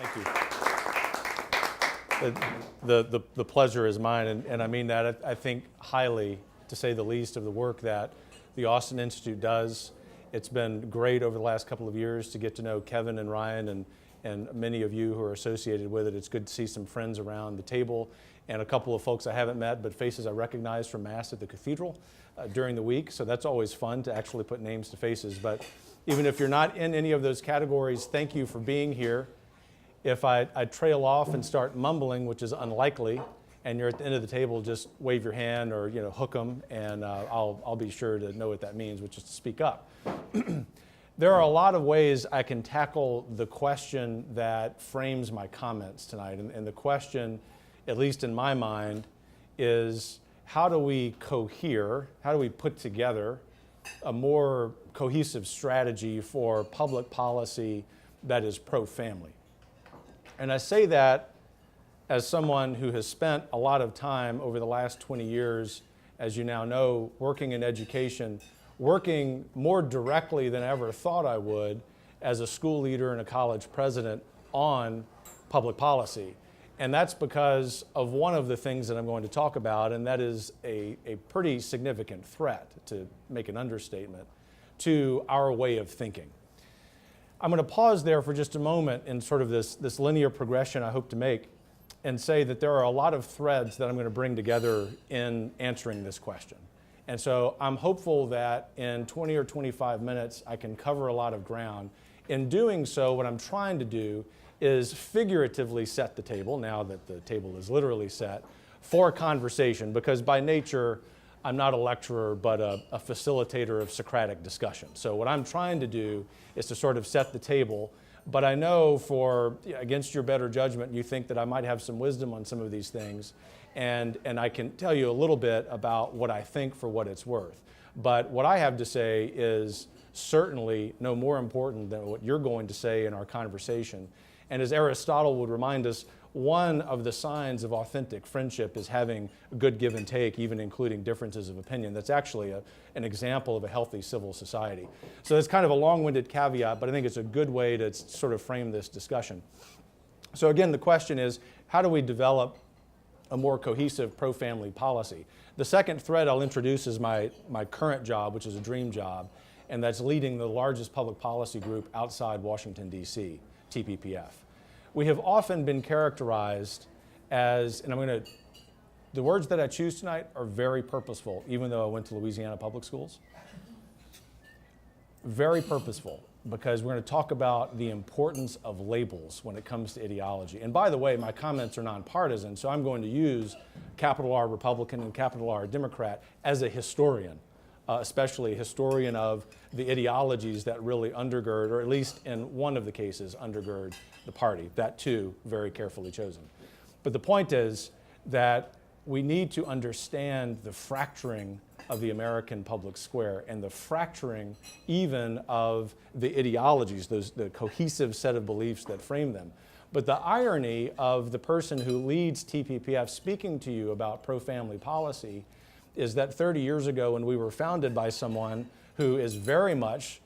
Thank you. The pleasure is mine, and I mean that. I think highly, to say the least, of the work that the Austin Institute does. It's been great over the last couple of years to get to know Kevin and Ryan and many of you who are associated with it. It's good to see some friends around the table and a couple of folks I haven't met, but faces I recognize from Mass at the Cathedral during the week. So that's always fun to actually put names to faces. But even if you're not in any of those categories, thank you for being here. If I trail off and start mumbling, which is unlikely, and you're at the end of the table, just wave your hand or hook them, and I'll be sure to know what that means, which is to speak up. There are a lot of ways I can tackle the question that frames my comments tonight, and the question, at least in my mind, is how do we cohere, how do we put together a more cohesive strategy for public policy that is pro-family? And I say that as someone who has spent a lot of time over the last 20 years, as you now know, working in education, working more directly than I ever thought I would as a school leader and a college president on public policy. And that's because of one of the things that I'm going to talk about, and that is a pretty significant threat, to make an understatement, to our way of thinking. I'm going to pause there for just a moment in sort of this linear progression I hope to make and say that there are a lot of threads that I'm going to bring together in answering this question. And so I'm hopeful that in 20 or 25 minutes I can cover a lot of ground. In doing so, what I'm trying to do is figuratively set the table, now that the table is literally set, for a conversation, because by nature I'm not a lecturer, but a facilitator of Socratic discussion. So what I'm trying to do is to sort of set the table, but I know against your better judgment, you think that I might have some wisdom on some of these things, and I can tell you a little bit about what I think for what it's worth. But what I have to say is certainly no more important than what you're going to say in our conversation. And as Aristotle would remind us, one of the signs of authentic friendship is having a good give and take, even including differences of opinion. That's actually an example of a healthy civil society. So it's kind of a long-winded caveat, but I think it's a good way to sort of frame this discussion. So again, the question is, how do we develop a more cohesive pro-family policy? The second thread I'll introduce is my current job, which is a dream job, and that's leading the largest public policy group outside Washington, D.C., TPPF. We have often been characterized as, and the words that I choose tonight are very purposeful, even though I went to Louisiana public schools. Very purposeful, because we're going to talk about the importance of labels when it comes to ideology. And by the way, my comments are nonpartisan, so I'm going to use capital R Republican and capital R Democrat as a historian, especially a historian of the ideologies that really undergird, or at least in one of the cases, undergird the party. That too, very carefully chosen. But the point is that we need to understand the fracturing of the American public square and the fracturing even of the ideologies, the cohesive set of beliefs that frame them. But the irony of the person who leads TPPF speaking to you about pro-family policy is that 30 years ago, when we were founded by someone who is very much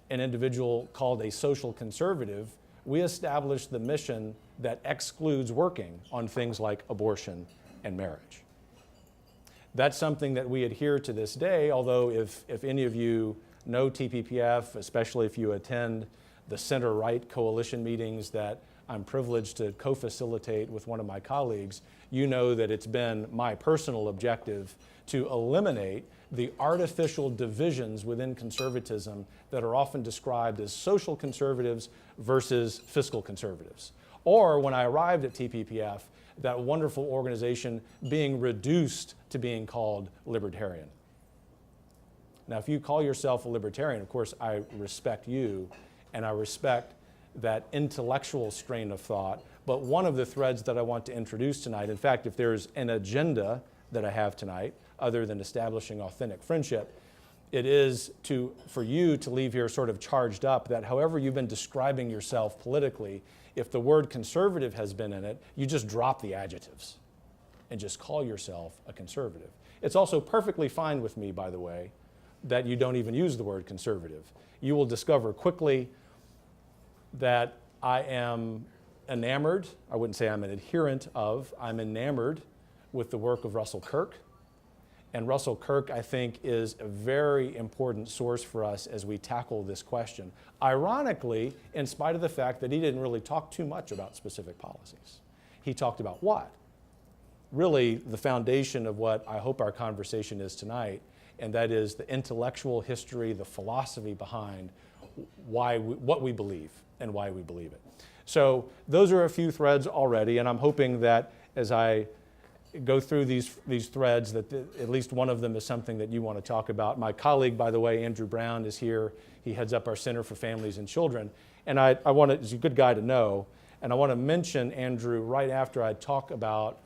an individual called a social conservative, we established the mission that excludes working on things like abortion and marriage. That's something that we adhere to this day, although if any of you know TPPF, especially if you attend the center-right coalition meetings that I'm privileged to co-facilitate with one of my colleagues, you know that it's been my personal objective to eliminate the artificial divisions within conservatism that are often described as social conservatives versus fiscal conservatives. Or when I arrived at TPPF, that wonderful organization being reduced to being called libertarian. Now, if you call yourself a libertarian, of course, I respect you, and I respect that intellectual strain of thought. But one of the threads that I want to introduce tonight, in fact, if there's an agenda that I have tonight, other than establishing authentic friendship, it is for you to leave here sort of charged up that however you've been describing yourself politically, if the word conservative has been in it, you just drop the adjectives and just call yourself a conservative. It's also perfectly fine with me, by the way, that you don't even use the word conservative. You will discover quickly that I am enamored, I wouldn't say I'm an adherent of, I'm enamored with the work of Russell Kirk. And Russell Kirk, I think, is a very important source for us as we tackle this question. Ironically, in spite of the fact that he didn't really talk too much about specific policies. He talked about what? Really the foundation of what I hope our conversation is tonight, and that is the intellectual history, the philosophy behind what we believe and why we believe it. So those are a few threads already, and I'm hoping that as I go through these threads that at least one of them is something that you want to talk about. My colleague, by the way, Andrew Brown, is here. He heads up our Center for Families and Children, and he's a good guy to know, and I want to mention Andrew right after I talk about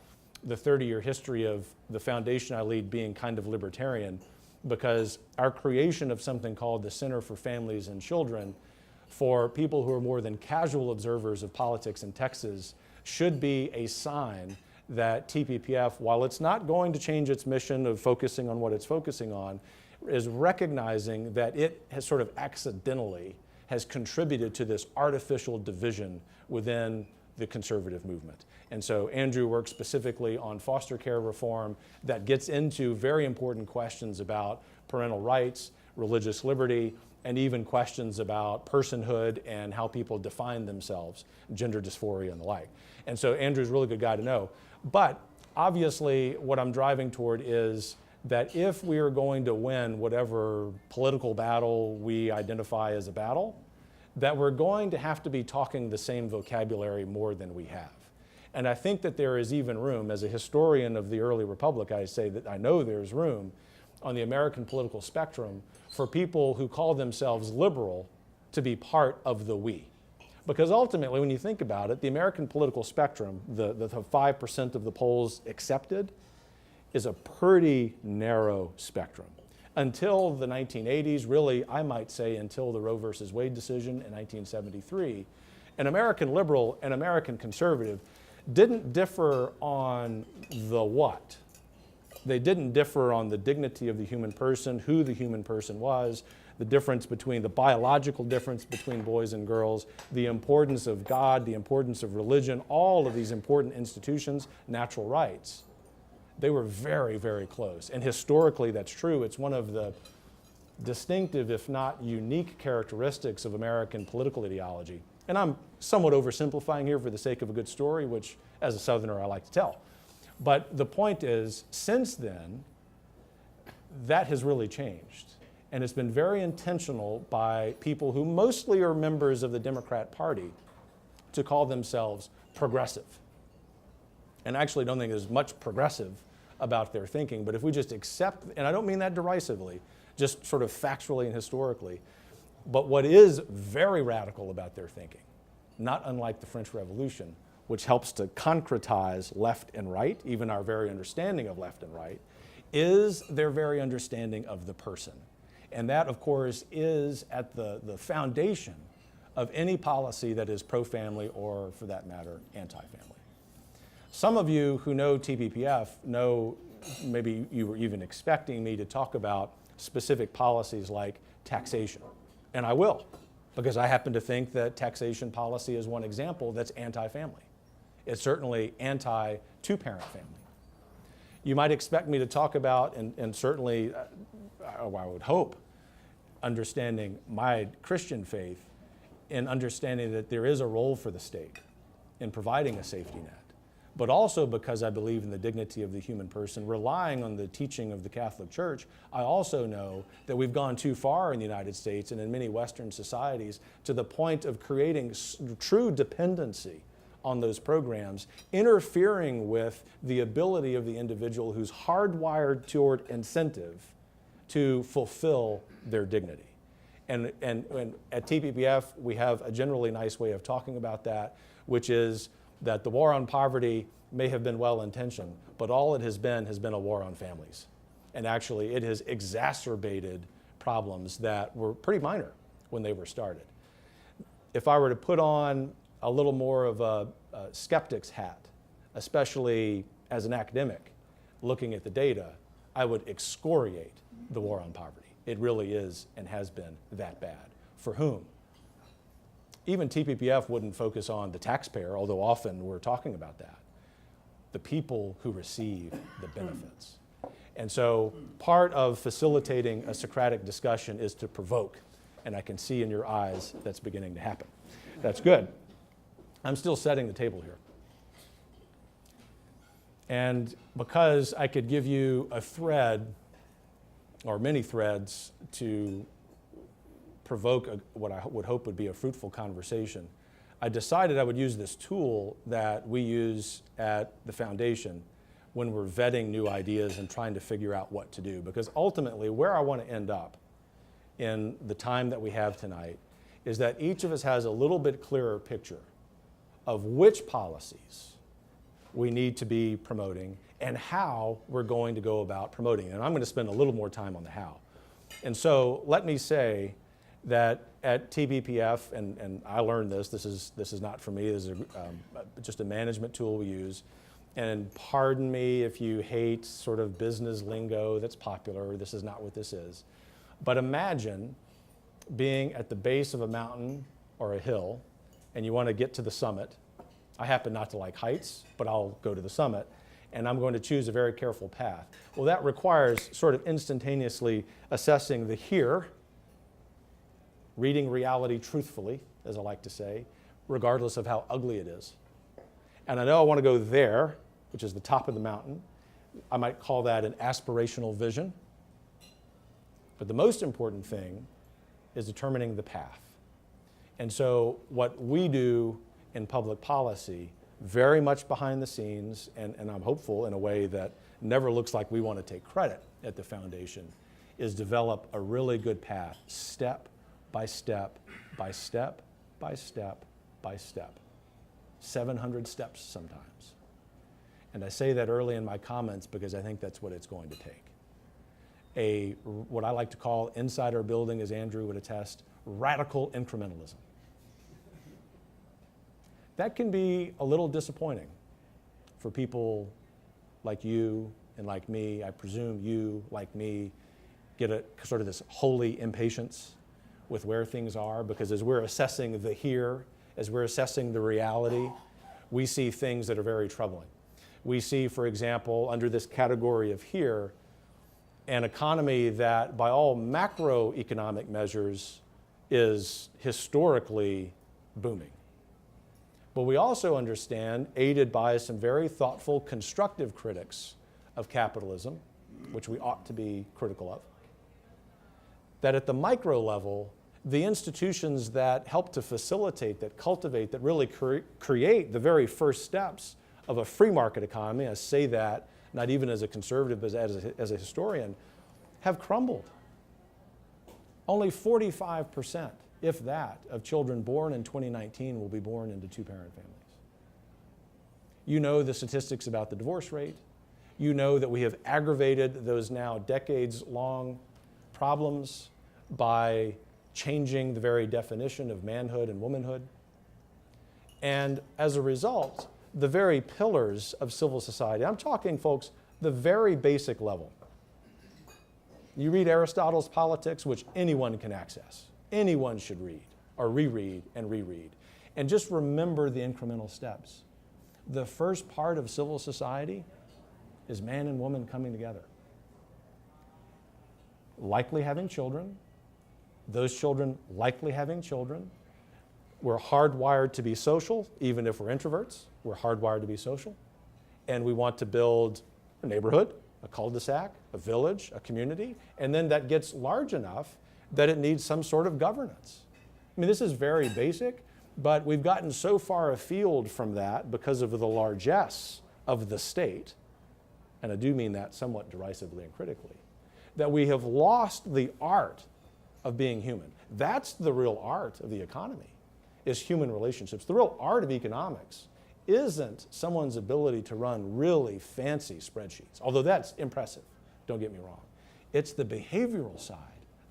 the 30-year history of the foundation I lead being kind of libertarian, because our creation of something called the Center for Families and Children for people who are more than casual observers of politics in Texas should be a sign that TPPF, while it's not going to change its mission of focusing on what it's focusing on, is recognizing that it has sort of accidentally has contributed to this artificial division within the conservative movement. And so Andrew works specifically on foster care reform that gets into very important questions about parental rights, religious liberty, and even questions about personhood and how people define themselves, gender dysphoria and the like. And so Andrew's a really good guy to know. But obviously what I'm driving toward is that if we are going to win whatever political battle we identify as a battle, that we're going to have to be talking the same vocabulary more than we have. And I think that there is even room, as a historian of the early republic, I say that I know there's room on the American political spectrum for people who call themselves liberal to be part of the we. Because ultimately, when you think about it, the American political spectrum, the 5% of the polls accepted, is a pretty narrow spectrum. Until the 1980s, really, I might say until the Roe versus Wade decision in 1973, an American liberal and American conservative didn't differ on the what. They didn't differ on the dignity of the human person, who the human person was, the difference between the biological difference between boys and girls, the importance of God, the importance of religion, all of these important institutions, natural rights. They were very, very close. And historically, that's true. It's one of the distinctive, if not unique, characteristics of American political ideology. And I'm somewhat oversimplifying here for the sake of a good story, which as a Southerner I like to tell. But the point is, since then, that has really changed. And it's been very intentional by people who mostly are members of the Democrat Party to call themselves progressive. And I actually don't think there's much progressive about their thinking, but if we just accept, and I don't mean that derisively, just sort of factually and historically, but what is very radical about their thinking, not unlike the French Revolution, which helps to concretize left and right, even our very understanding of left and right, is their very understanding of the person. And that, of course, is at the foundation of any policy that is pro-family or, for that matter, anti-family. Some of you who know TPPF know, maybe you were even expecting me to talk about specific policies like taxation. And I will, because I happen to think that taxation policy is one example that's anti-family. It's certainly anti-two-parent family. You might expect me to talk about, and certainly, I would hope, understanding my Christian faith in understanding that there is a role for the state in providing a safety net, but also because I believe in the dignity of the human person, relying on the teaching of the Catholic Church. I also know that we've gone too far in the United States and in many Western societies to the point of creating true dependency on those programs, interfering with the ability of the individual who's hardwired toward incentive to fulfill their dignity. And at TPPF, we have a generally nice way of talking about that, which is that the war on poverty may have been well-intentioned, but all it has been a war on families. And actually, it has exacerbated problems that were pretty minor when they were started. If I were to put on a little more of a skeptic's hat, especially as an academic looking at the data, I would excoriate the war on poverty. It really is and has been that bad. For whom? even TPPF wouldn't focus on the taxpayer, although often we're talking about that. The people who receive the benefits. And so part of facilitating a Socratic discussion is to provoke. And I can see in your eyes that's beginning to happen. That's good. I'm still setting the table here. And because I could give you a thread or many threads to provoke what I would hope would be a fruitful conversation, I decided I would use this tool that we use at the foundation when we're vetting new ideas and trying to figure out what to do. Because ultimately, where I want to end up in the time that we have tonight is that each of us has a little bit clearer picture of which policies we need to be promoting and how we're going to go about promoting it. And I'm going to spend a little more time on the how. And so let me say that at TPPF, and I learned this is not for me, this is just a management tool we use. And pardon me if you hate sort of business lingo that's popular, this is not what this is. But imagine being at the base of a mountain or a hill, and you want to get to the summit. I happen not to like heights, but I'll go to the summit, and I'm going to choose a very careful path. Well, that requires sort of instantaneously assessing the here, reading reality truthfully, as I like to say, regardless of how ugly it is. And I know I want to go there, which is the top of the mountain. I might call that an aspirational vision. But the most important thing is determining the path. And so what we do in public policy, very much behind the scenes, and I'm hopeful in a way that never looks like we want to take credit at the foundation, is develop a really good path, step by step, by step, by step, by step. 700 steps sometimes. And I say that early in my comments because I think that's what it's going to take. What I like to call inside our building, as Andrew would attest, radical incrementalism. That can be a little disappointing for people like you and like me. I presume you, like me, get a sort of this holy impatience with where things are, because as we're assessing the here, as we're assessing the reality, we see things that are very troubling. We see, for example, under this category of here, an economy that by all macroeconomic measures is historically booming. But we also understand, aided by some very thoughtful, constructive critics of capitalism, which we ought to be critical of, that at the micro level, the institutions that help to facilitate, that cultivate, that really create the very first steps of a free market economy, I say that not even as a conservative, but as a historian, have crumbled. Only 45%, if that, of children born in 2019 will be born into two-parent families. You know the statistics about the divorce rate. You know that we have aggravated those now decades-long problems by changing the very definition of manhood and womanhood. And as a result, the very pillars of civil society, I'm talking, folks, the very basic level. You read Aristotle's Politics, which anyone can access. Anyone should read, or reread and reread. And just remember the incremental steps. The first part of civil society is man and woman coming together. Likely having children. Those children likely having children. We're hardwired to be social, even if we're introverts. We're hardwired to be social. And we want to build a neighborhood, a cul-de-sac, a village, a community, and then that gets large enough that it needs some sort of governance. I mean, this is very basic, but we've gotten so far afield from that because of the largesse of the state, and I do mean that somewhat derisively and critically, that we have lost the art of being human. That's the real art of the economy, is human relationships. The real art of economics isn't someone's ability to run really fancy spreadsheets, although that's impressive, don't get me wrong. It's the behavioral side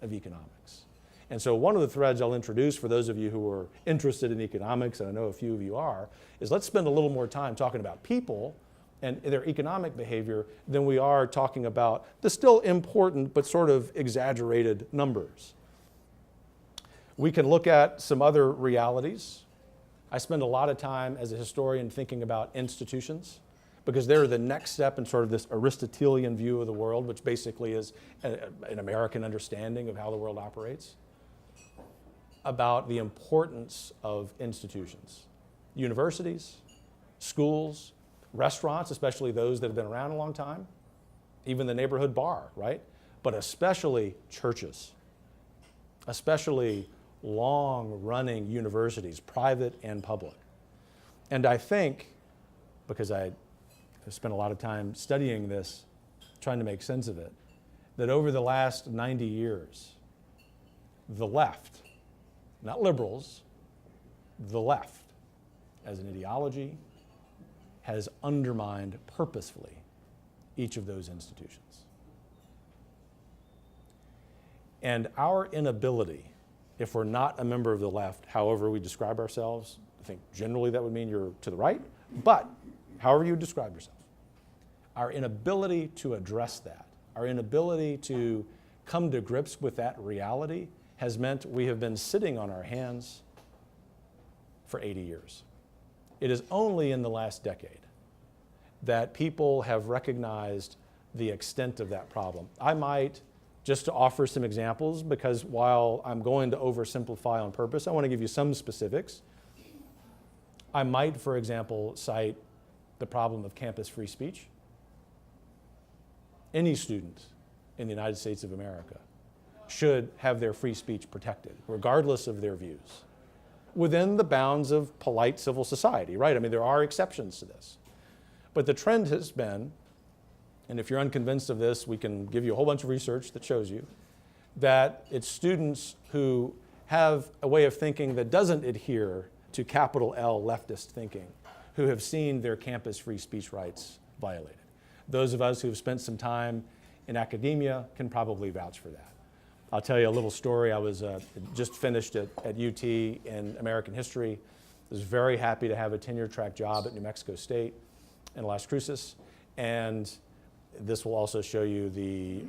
of economics. And so one of the threads I'll introduce for those of you who are interested in economics, and I know a few of you are, is let's spend a little more time talking about people and their economic behavior than we are talking about the still important but sort of exaggerated numbers. We can look at some other realities. I spend a lot of time as a historian thinking about institutions, because they're the next step in sort of this Aristotelian view of the world, which basically is an American understanding of how the world operates, about the importance of institutions. Universities, schools, restaurants, especially those that have been around a long time, even the neighborhood bar, right? But especially churches, especially long-running universities, private and public. And I think, because I spent a lot of time studying this, trying to make sense of it, that over the last 90 years, the left, not liberals, the left, as an ideology, has undermined purposefully each of those institutions. And our inability, if we're not a member of the left, however we describe ourselves, I think generally that would mean you're to the right, but however you describe yourself, our inability to address that, our inability to come to grips with that reality has meant we have been sitting on our hands for 80 years. It is only in the last decade that people have recognized the extent of that problem. I might, just to offer some examples, because while I'm going to oversimplify on purpose, I want to give you some specifics. I might, for example, cite the problem of campus free speech. Any student in the United States of America should have their free speech protected, regardless of their views, within the bounds of polite civil society, right? I mean, there are exceptions to this. But the trend has been, and if you're unconvinced of this, we can give you a whole bunch of research that shows you, that it's students who have a way of thinking that doesn't adhere to capital L leftist thinking, who have seen their campus free speech rights violated. Those of us who have spent some time in academia can probably vouch for that. I'll tell you a little story. I was just finished at UT in American history. I was very happy to have a tenure track job at New Mexico State in Las Cruces. And this will also show you the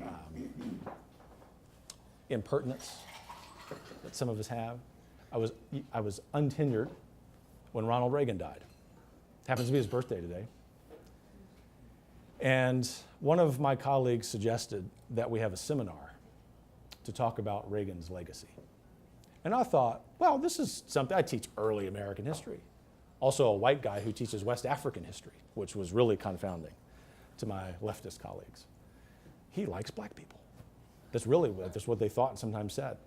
impertinence that some of us have. I was untenured when Ronald Reagan died. It happens to be his birthday today. And one of my colleagues suggested that we have a seminar to talk about Reagan's legacy. And I thought, well, this is something, I teach early American history. Also a white guy who teaches West African history, which was really confounding to my leftist colleagues. He likes black people. That's what they thought and sometimes said.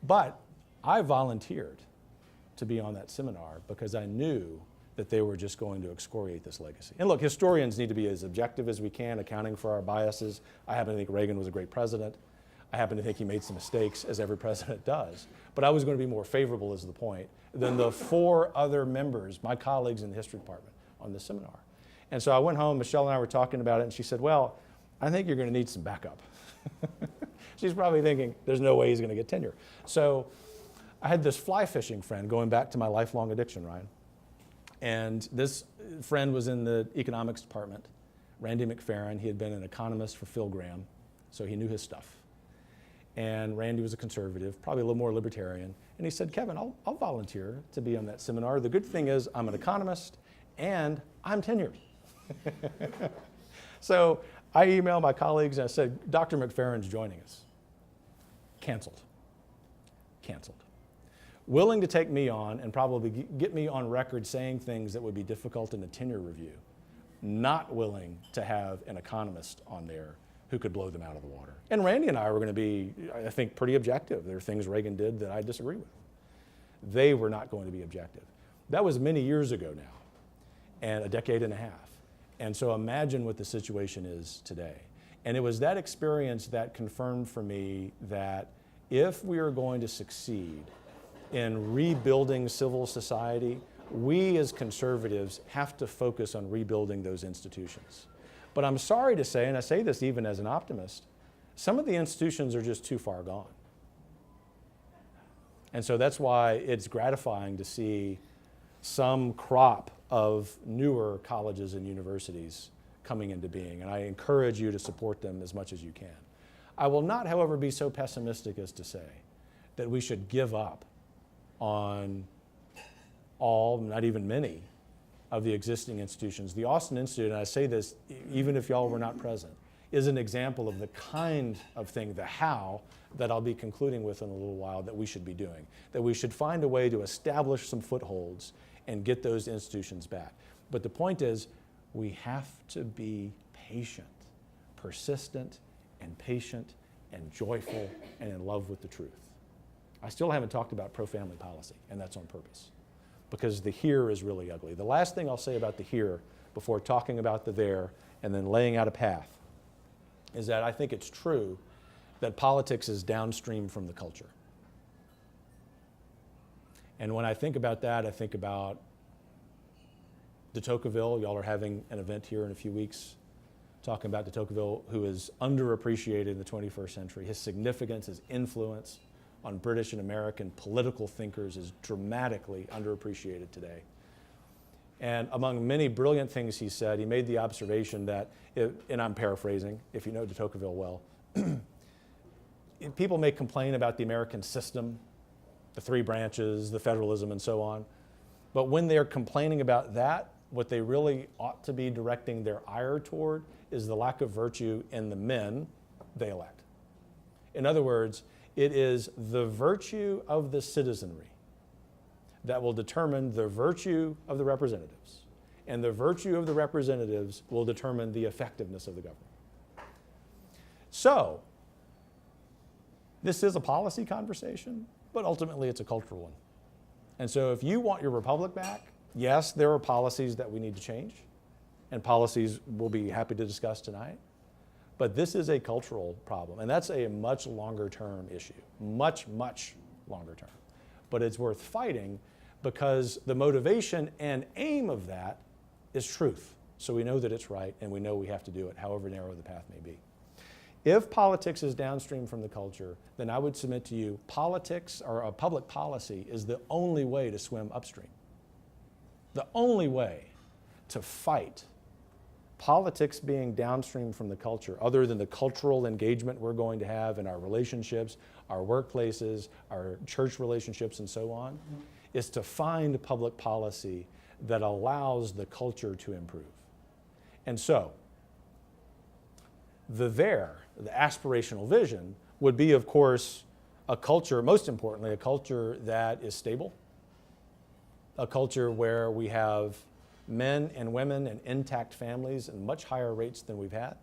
But I volunteered to be on that seminar because I knew that they were just going to excoriate this legacy. And look, historians need to be as objective as we can, accounting for our biases. I happen to think Reagan was a great president. I happen to think he made some mistakes, as every president does. But I was going to be more favorable, is the point, than the 4 other members, my colleagues in the history department, on this seminar. And so I went home, Michelle and I were talking about it, and she said, well, I think you're going to need some backup. She's probably thinking, there's no way he's going to get tenure. So I had this fly fishing friend, going back to my lifelong addiction, Ryan. And this friend was in the economics department, Randy McFerrin. He had been an economist for Phil Gramm, so he knew his stuff. And Randy was a conservative, probably a little more libertarian. And he said, Kevin, I'll volunteer to be on that seminar. The good thing is I'm an economist and I'm tenured. So I emailed my colleagues and I said, Dr. McFerrin's joining us. Canceled. Willing to take me on and probably get me on record saying things that would be difficult in a tenure review. Not willing to have an economist on there who could blow them out of the water. And Randy and I were going to be, I think, pretty objective. There are things Reagan did that I disagree with. They were not going to be objective. That was many years ago now, and a decade and a half. And so imagine what the situation is today. And it was that experience that confirmed for me that if we are going to succeed in rebuilding civil society, we as conservatives have to focus on rebuilding those institutions. But I'm sorry to say, and I say this even as an optimist, some of the institutions are just too far gone. And so that's why it's gratifying to see some crop of newer colleges and universities coming into being. And I encourage you to support them as much as you can. I will not, however, be so pessimistic as to say that we should give up on all, not even many, of the existing institutions. The Austin Institute, and I say this even if y'all were not present, is an example of the kind of thing, the how, that I'll be concluding with in a little while that we should be doing. That we should find a way to establish some footholds and get those institutions back. But the point is, we have to be patient, persistent and patient and joyful and in love with the truth. I still haven't talked about pro-family policy, and that's on purpose, because the here is really ugly. The last thing I'll say about the here, before talking about the there and then laying out a path, is that I think it's true that politics is downstream from the culture. And when I think about that, I think about de Tocqueville. Y'all are having an event here in a few weeks talking about de Tocqueville, who is underappreciated in the 21st century. His significance, his influence on British and American political thinkers is dramatically underappreciated today. And among many brilliant things he said, he made the observation that, and I'm paraphrasing, if you know de Tocqueville well, people may complain about the American system, the three branches, the federalism, and so on. But when they're complaining about that, what they really ought to be directing their ire toward is the lack of virtue in the men they elect. In other words, it is the virtue of the citizenry that will determine the virtue of the representatives. And the virtue of the representatives will determine the effectiveness of the government. So, this is a policy conversation, but ultimately it's a cultural one. And so if you want your republic back, yes, there are policies that we need to change, and policies we'll be happy to discuss tonight. But this is a cultural problem, and that's a much longer term issue, much, much longer term. But it's worth fighting because the motivation and aim of that is truth. So we know that it's right, and we know we have to do it, however narrow the path may be. If politics is downstream from the culture, then I would submit to you, politics or public policy is the only way to swim upstream. The only way to fight politics being downstream from the culture, other than the cultural engagement we're going to have in our relationships, our workplaces, our church relationships, and so on, is to find public policy that allows the culture to improve. And so, the aspirational vision, would be, of course, a culture, most importantly, a culture that is stable, a culture where we have men and women and intact families in much higher rates than we've had,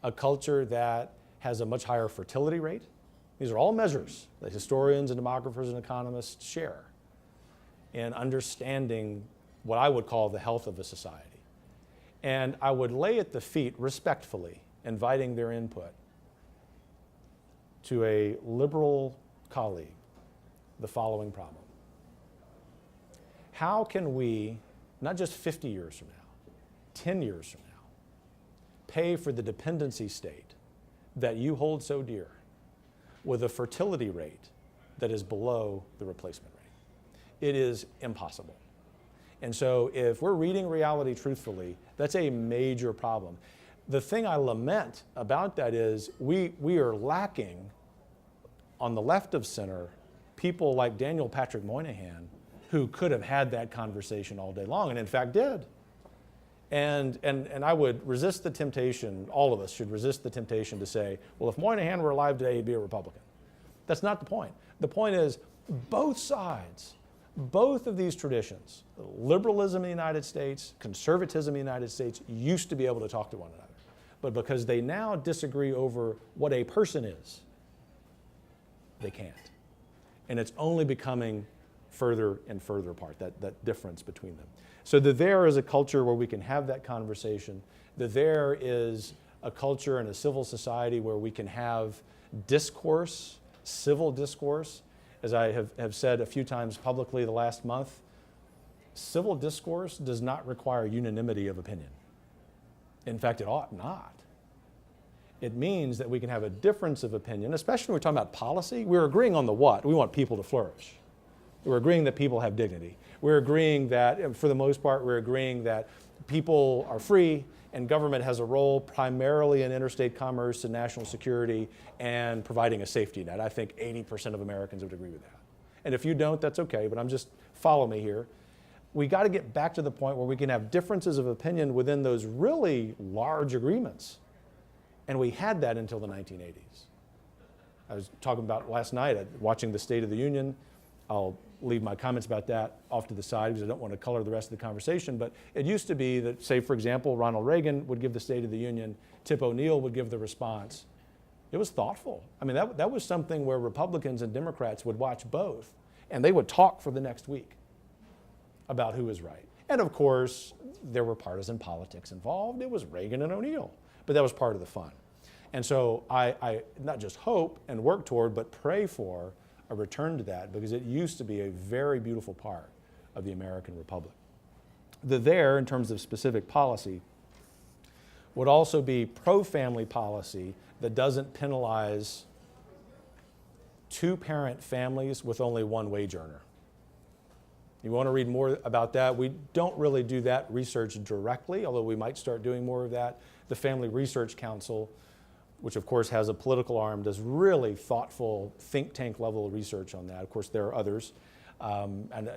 a culture that has a much higher fertility rate. These are all measures that historians and demographers and economists share in understanding what I would call the health of a society. And I would lay at the feet, respectfully, inviting their input, to a liberal colleague, the following problem. How can we, not just 50 years from now, 10 years from now, pay for the dependency state that you hold so dear with a fertility rate that is below the replacement rate? It is impossible. And so if we're reading reality truthfully, that's a major problem. The thing I lament about that is we are lacking, on the left of center, people like Daniel Patrick Moynihan, who could have had that conversation all day long, and in fact did. And I would resist the temptation, all of us should resist the temptation to say, well, if Moynihan were alive today, he'd be a Republican. That's not the point. The point is, both sides, both of these traditions, liberalism in the United States, conservatism in the United States, used to be able to talk to one another. But because they now disagree over what a person is, they can't. And it's only becoming further and further apart, that difference between them. So the there is a culture where we can have that conversation. The there is a culture and a civil society where we can have discourse, civil discourse. As I have said a few times publicly the last month, civil discourse does not require unanimity of opinion. In fact, it ought not. It means that we can have a difference of opinion, especially when we're talking about policy. We're agreeing on the what. We want people to flourish. We're agreeing that people have dignity. We're agreeing that, for the most part, we're agreeing that people are free and government has a role primarily in interstate commerce and national security and providing a safety net. I think 80% of Americans would agree with that. And if you don't, that's okay, but follow me here. We got to get back to the point where we can have differences of opinion within those really large agreements. And we had that until the 1980s. I was talking about last night, watching the State of the Union. I'll leave my comments about that off to the side because I don't want to color the rest of the conversation, but it used to be that, say, for example, Ronald Reagan would give the State of the Union, Tip O'Neill would give the response. It was thoughtful. I mean, that was something where Republicans and Democrats would watch both, and they would talk for the next week about who was right. And of course, there were partisan politics involved. It was Reagan and O'Neill, but that was part of the fun. And so I not just hope and work toward, but pray for a return to that, because it used to be a very beautiful part of the American Republic. The there, in terms of specific policy, would also be pro-family policy that doesn't penalize two-parent families with only one wage earner. You want to read more about that? We don't really do that research directly, although we might start doing more of that. The Family Research Council, which of course has a political arm, does really thoughtful think tank level research on that. Of course, there are others, and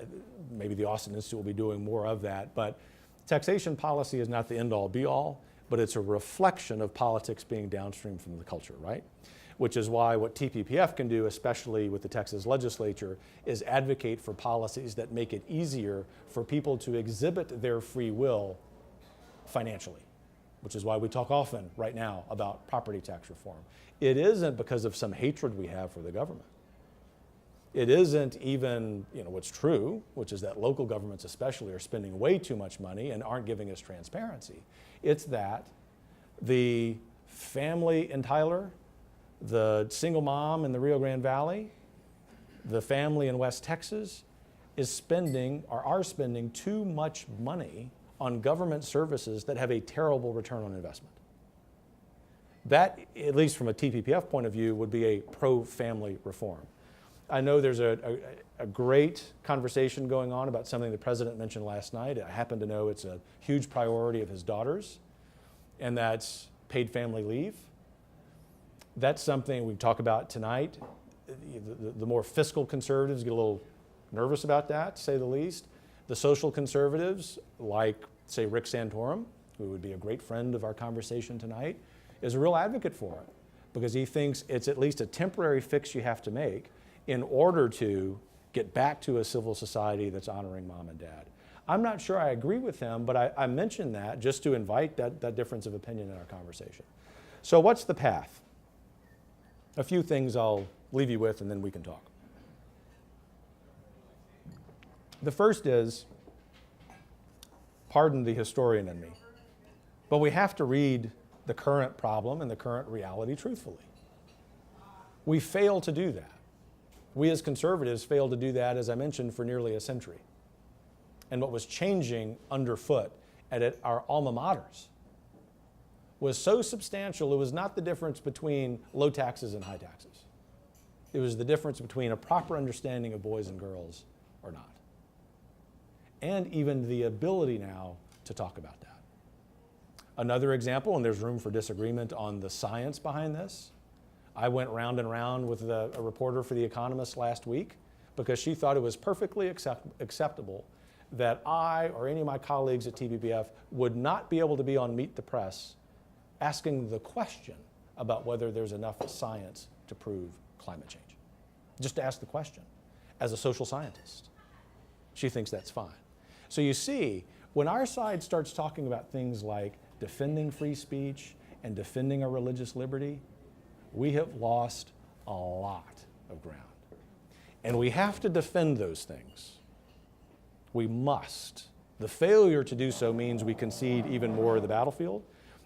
maybe the Austin Institute will be doing more of that. But taxation policy is not the end-all be-all, but it's a reflection of politics being downstream from the culture, right? Which is why what TPPF can do, especially with the Texas legislature, is advocate for policies that make it easier for people to exhibit their free will financially, which is why we talk often right now about property tax reform. It isn't because of some hatred we have for the government. It isn't even, what's true, which is that local governments especially are spending way too much money and aren't giving us transparency. It's that the family in Tyler, the single mom in the Rio Grande Valley, the family in West Texas are spending too much money on government services that have a terrible return on investment. That, at least from a TPPF point of view, would be a pro-family reform. I know there's a great conversation going on about something the president mentioned last night. I happen to know it's a huge priority of his daughters, and that's paid family leave. That's something we talk about tonight. The more fiscal conservatives get a little nervous about that, to say the least. The social conservatives, like, say, Rick Santorum, who would be a great friend of our conversation tonight, is a real advocate for it, because he thinks it's at least a temporary fix you have to make in order to get back to a civil society that's honoring mom and dad. I'm not sure I agree with him, but I mention that just to invite that difference of opinion in our conversation. So what's the path? A few things I'll leave you with, and then we can talk. The first is, pardon the historian in me, but we have to read the current problem and the current reality truthfully. We fail to do that. We as conservatives failed to do that, as I mentioned, for nearly a century. And what was changing underfoot at our alma maters was so substantial, it was not the difference between low taxes and high taxes. It was the difference between a proper understanding of boys and girls or not. And even the ability now to talk about that. Another example, and there's room for disagreement on the science behind this, I went round and round with a reporter for The Economist last week because she thought it was perfectly acceptable that I or any of my colleagues at TPPF would not be able to be on Meet the Press asking the question about whether there's enough science to prove climate change. Just to ask the question as a social scientist. She thinks that's fine. So you see, when our side starts talking about things like defending free speech and defending our religious liberty, we have lost a lot of ground. And we have to defend those things. We must. The failure to do so means we concede even more of the battlefield,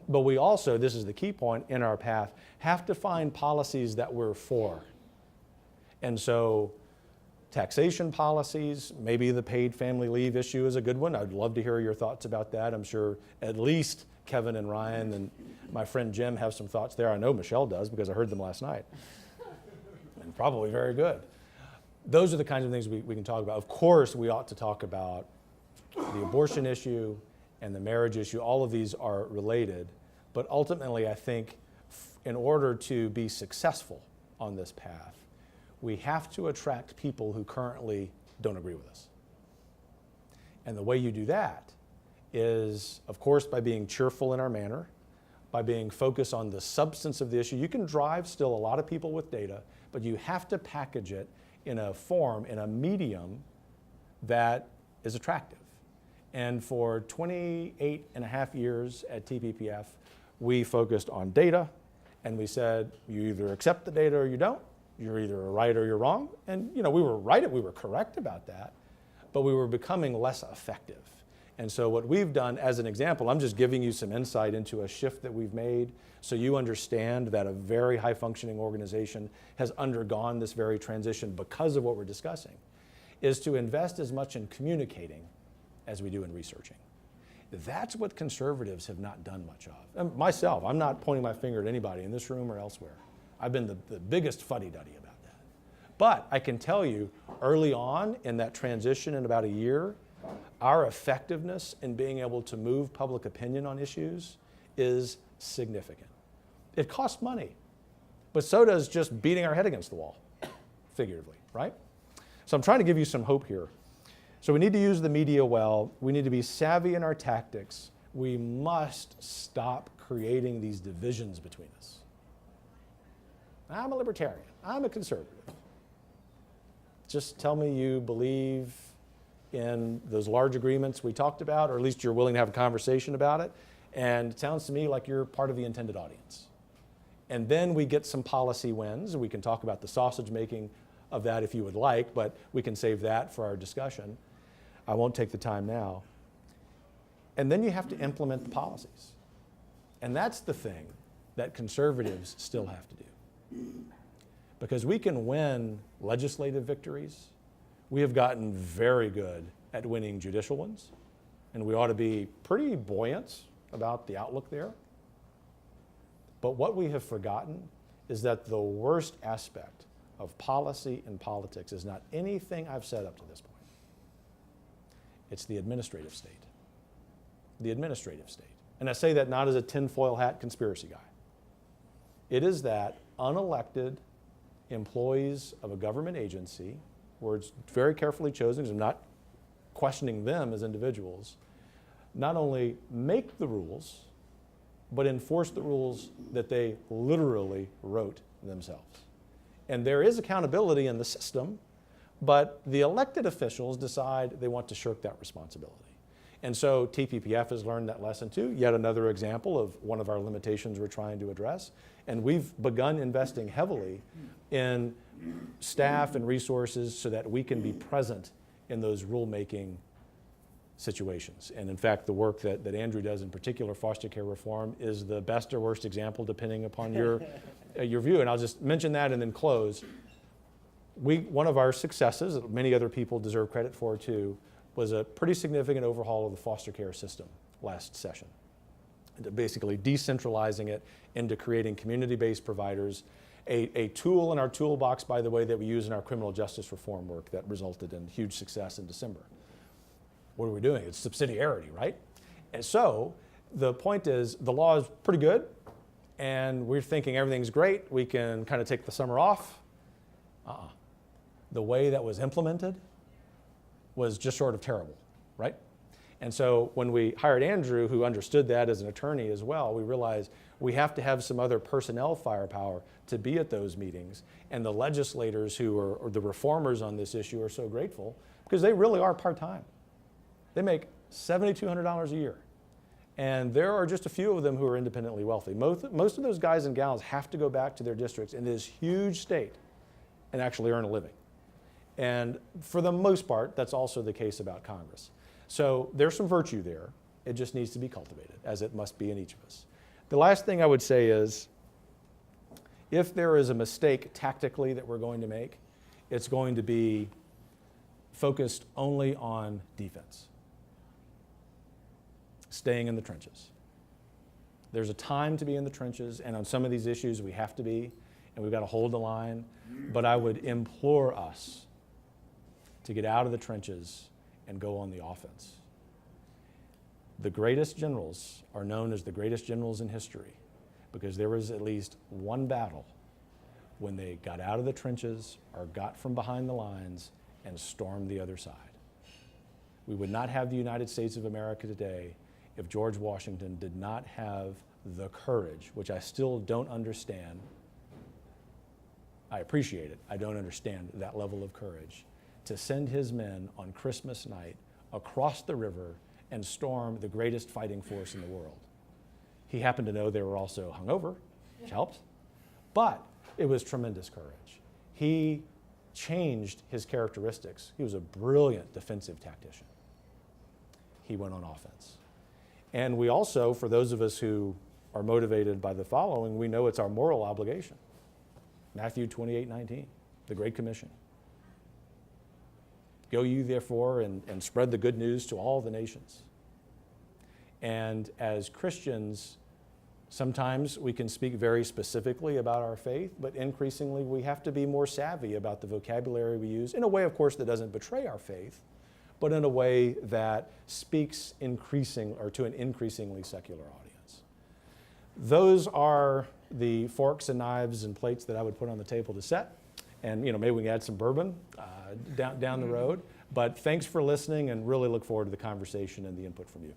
but we also, this is the key point in our path, have to find policies that we're for. And so taxation policies, maybe the paid family leave issue is a good one. I'd love to hear your thoughts about that. I'm sure at least Kevin and Ryan and my friend Jim have some thoughts there. I know Michelle does because I heard them last night. And probably very good. Those are the kinds of things we can talk about. Of course, we ought to talk about the abortion issue and the marriage issue. All of these are related. But ultimately, I think in order to be successful on this path, we have to attract people who currently don't agree with us. And the way you do that is, of course, by being cheerful in our manner, by being focused on the substance of the issue. You can drive still a lot of people with data, but you have to package it in a form, in a medium that is attractive. And for 28 and a half years at TPPF, we focused on data, and we said, you either accept the data or you don't. You're either right or you're wrong. And we were right, we were correct about that, but we were becoming less effective. And so what we've done, as an example, I'm just giving you some insight into a shift that we've made so you understand that a very high-functioning organization has undergone this very transition because of what we're discussing, is to invest as much in communicating as we do in researching. That's what conservatives have not done much of. And myself, I'm not pointing my finger at anybody in this room or elsewhere. I've been the biggest fuddy-duddy about that. But I can tell you, early on in that transition in about a year, our effectiveness in being able to move public opinion on issues is significant. It costs money, but so does just beating our head against the wall, figuratively, right? So I'm trying to give you some hope here. So we need to use the media well. We need to be savvy in our tactics. We must stop creating these divisions between us. I'm a libertarian. I'm a conservative. Just tell me you believe in those large agreements we talked about, or at least you're willing to have a conversation about it. And it sounds to me like you're part of the intended audience. And then we get some policy wins. We can talk about the sausage making of that if you would like, but we can save that for our discussion. I won't take the time now. And then you have to implement the policies. And that's the thing that conservatives still have to do. Because we can win legislative victories. We have gotten very good at winning judicial ones, and we ought to be pretty buoyant about the outlook there. But what we have forgotten is that the worst aspect of policy and politics is not anything I've said up to this point. It's the administrative state. The administrative state. And I say that not as a tinfoil hat conspiracy guy. It is that unelected employees of a government agency, words very carefully chosen because I'm not questioning them as individuals, not only make the rules, but enforce the rules that they literally wrote themselves. And there is accountability in the system, but the elected officials decide they want to shirk that responsibility. And so TPPF has learned that lesson too, yet another example of one of our limitations we're trying to address. And we've begun investing heavily in staff and resources so that we can be present in those rulemaking situations. And in fact, the work that Andrew does, in particular, foster care reform, is the best or worst example depending upon your view. And I'll just mention that and then close. One of our successes, that many other people deserve credit for too, was a pretty significant overhaul of the foster care system last session. Basically decentralizing it into creating community-based providers, a tool in our toolbox, by the way, that we use in our criminal justice reform work that resulted in huge success in December. What are we doing? It's subsidiarity, right? And so the point is the law is pretty good, and we're thinking everything's great. We can kind of take the summer off. The way that was implemented was just sort of terrible, right? And so when we hired Andrew, who understood that as an attorney as well, we realized we have to have some other personnel firepower to be at those meetings. And the legislators who are, or the reformers on this issue, are so grateful because they really are part-time. They make $7,200 a year. And there are just a few of them who are independently wealthy. Most of those guys and gals have to go back to their districts in this huge state and actually earn a living. And for the most part, that's also the case about Congress. So there's some virtue there. It just needs to be cultivated, as it must be in each of us. The last thing I would say is, if there is a mistake tactically that we're going to make, it's going to be focused only on defense. Staying in the trenches. There's a time to be in the trenches, and on some of these issues we have to be, and we've got to hold the line. But I would implore us to get out of the trenches and go on the offense. The greatest generals are known as the greatest generals in history because there was at least one battle when they got out of the trenches or got from behind the lines and stormed the other side. We would not have the United States of America today if George Washington did not have the courage, which I still don't understand. I appreciate it. I don't understand that level of courage to send his men on Christmas night across the river and storm the greatest fighting force in the world. He happened to know they were also hungover, which helped, but it was tremendous courage. He changed his characteristics. He was a brilliant defensive tactician. He went on offense. And we also, for those of us who are motivated by the following, we know it's our moral obligation. Matthew 28:19, the Great Commission. Go you therefore and spread the good news to all the nations. And as Christians, sometimes we can speak very specifically about our faith, but increasingly we have to be more savvy about the vocabulary we use in a way, of course, that doesn't betray our faith, but in a way that speaks to an increasingly secular audience. Those are the forks and knives and plates that I would put on the table to set. And maybe we can add some bourbon down the road. But thanks for listening, and really look forward to the conversation and the input from you.